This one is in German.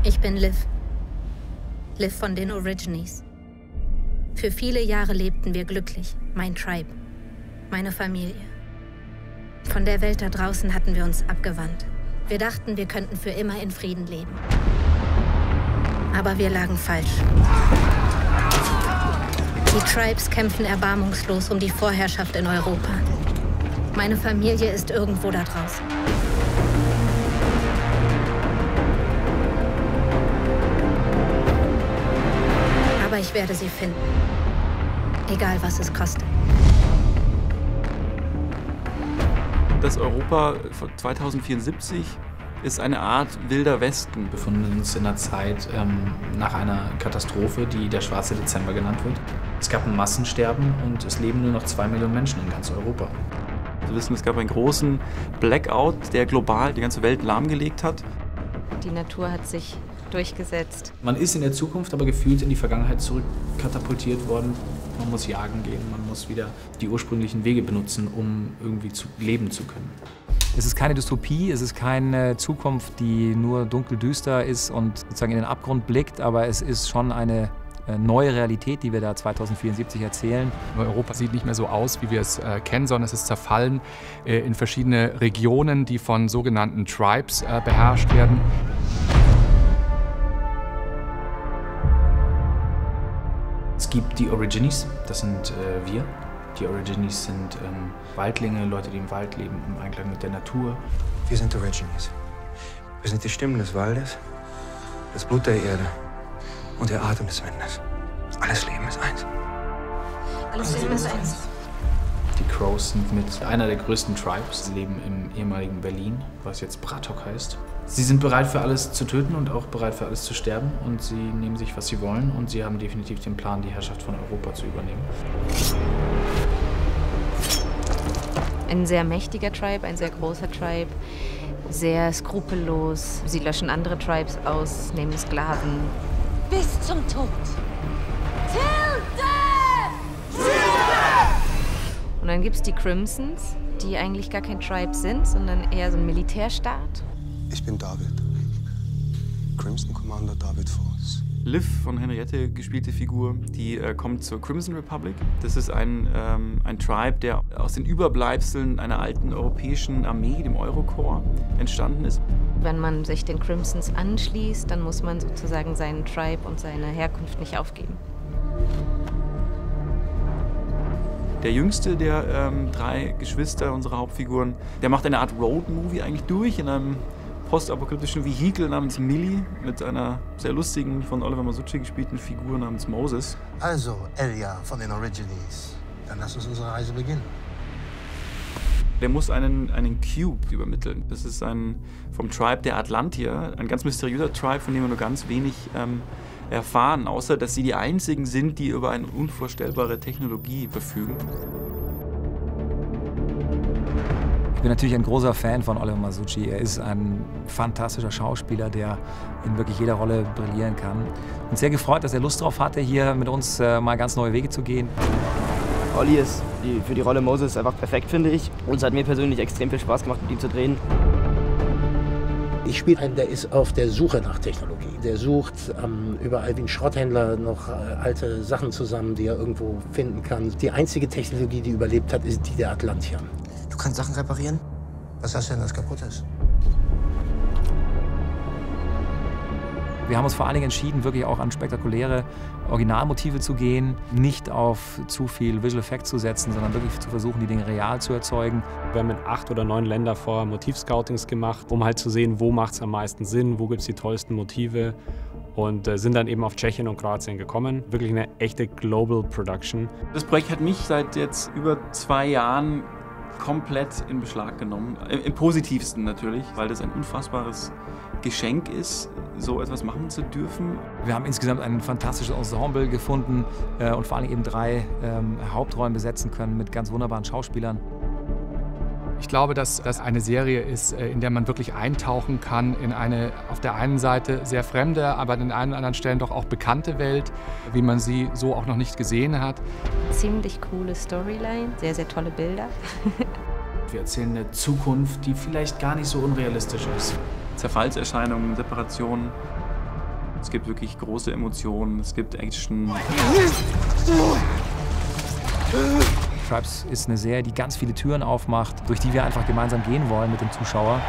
Ich bin Liv. Liv von den Origines. Für viele Jahre lebten wir glücklich. Mein Tribe. Meine Familie. Von der Welt da draußen hatten wir uns abgewandt. Wir dachten, wir könnten für immer in Frieden leben. Aber wir lagen falsch. Die Tribes kämpfen erbarmungslos um die Vorherrschaft in Europa. Meine Familie ist irgendwo da draußen. Aber ich werde sie finden. Egal, was es kostet. Das Europa von 2074 ist eine Art wilder Westen. Wir befinden uns in einer Zeit nach einer Katastrophe, die der Schwarze Dezember genannt wird. Es gab ein Massensterben und es leben nur noch 2 Millionen Menschen in ganz Europa. Wir wissen, es gab einen großen Blackout, der global die ganze Welt lahmgelegt hat. Die Natur hat sich durchgesetzt. Man ist in der Zukunft aber gefühlt in die Vergangenheit zurückkatapultiert worden. Man muss jagen gehen, man muss wieder die ursprünglichen Wege benutzen, um irgendwie leben zu können. Es ist keine Dystopie, es ist keine Zukunft, die nur dunkel-düster ist und sozusagen in den Abgrund blickt, aber es ist schon eine neue Realität, die wir da 2074 erzählen. Europa sieht nicht mehr so aus, wie wir es kennen, sondern es ist zerfallen in verschiedene Regionen, die von sogenannten Tribes beherrscht werden. Es gibt die Origines, das sind wir. Die Origines sind Waldlinge, Leute, die im Wald leben, im Einklang mit der Natur. Wir sind Origines. Wir sind die Stimmen des Waldes, das Blut der Erde und der Atem des Windes. Alles Leben ist eins. Alles Leben ist eins. Die Crows sind mit einer der größten Tribes. Sie leben im ehemaligen Berlin, was jetzt Bratok heißt. Sie sind bereit für alles zu töten und auch bereit für alles zu sterben. Und sie nehmen sich, was sie wollen. Und sie haben definitiv den Plan, die Herrschaft von Europa zu übernehmen. Ein sehr mächtiger Tribe, ein sehr großer Tribe, sehr skrupellos. Sie löschen andere Tribes aus, nehmen Sklaven. Bis zum Tod. Und dann gibt es die Crimsons, die eigentlich gar kein Tribe sind, sondern eher so ein Militärstaat. Ich bin David. Crimson Commander David Force. Liv von Henriette gespielte Figur, die kommt zur Crimson Republic. Das ist ein Tribe, der aus den Überbleibseln einer alten europäischen Armee, dem Eurokorps, entstanden ist. Wenn man sich den Crimsons anschließt, dann muss man sozusagen seinen Tribe und seine Herkunft nicht aufgeben. Der jüngste der 3 Geschwister unserer Hauptfiguren, der macht eine Art Road-Movie eigentlich durch in einem postapokalyptischen Vehikel namens Millie mit einer sehr lustigen, von Oliver Masucci gespielten Figur namens Moses. Also, Elia von den Origines, dann lass uns unsere Reise beginnen. Der muss einen Cube übermitteln. Das ist vom Tribe der Atlantier, ein ganz mysteriöser Tribe, von dem wir nur ganz wenig erfahren, außer dass sie die einzigen sind, die über eine unvorstellbare Technologie verfügen. Ich bin natürlich ein großer Fan von Oliver Masucci. Er ist ein fantastischer Schauspieler, der in wirklich jeder Rolle brillieren kann. Und sehr gefreut, dass er Lust drauf hatte, hier mit uns mal ganz neue Wege zu gehen. Olli ist für die Rolle Moses einfach perfekt, finde ich. Und es hat mir persönlich extrem viel Spaß gemacht, mit ihm zu drehen. Ich spiele einen, der ist auf der Suche nach Technologie. Der sucht überall wie ein Schrotthändler noch alte Sachen zusammen, die er irgendwo finden kann. Die einzige Technologie, die überlebt hat, ist die der Atlantier. Du kannst Sachen reparieren? Was hast du denn, das kaputt ist? Wir haben uns vor allen Dingen entschieden, wirklich auch an spektakuläre Originalmotive zu gehen, nicht auf zu viel Visual Effects zu setzen, sondern wirklich zu versuchen, die Dinge real zu erzeugen. Wir haben in 8 oder 9 Ländern vorher Motivscoutings gemacht, um halt zu sehen, wo macht es am meisten Sinn, wo gibt es die tollsten Motive. Und sind dann eben auf Tschechien und Kroatien gekommen. Wirklich eine echte Global Production. Das Projekt hat mich seit jetzt über 2 Jahren komplett in Beschlag genommen. Im Positivsten natürlich, weil das ein unfassbares Geschenk ist, so etwas machen zu dürfen. Wir haben insgesamt ein fantastisches Ensemble gefunden und vor allem eben 3 Hauptrollen besetzen können mit ganz wunderbaren Schauspielern. Ich glaube, dass das eine Serie ist, in der man wirklich eintauchen kann in eine auf der einen Seite sehr fremde, aber an den einen oder anderen Stellen doch auch bekannte Welt, wie man sie so auch noch nicht gesehen hat. Ziemlich coole Storyline, sehr, sehr tolle Bilder. Wir erzählen eine Zukunft, die vielleicht gar nicht so unrealistisch ist. Zerfallserscheinungen, Separationen. Es gibt wirklich große Emotionen, es gibt Action. Tribes ist eine Serie, die ganz viele Türen aufmacht, durch die wir einfach gemeinsam gehen wollen mit dem Zuschauer.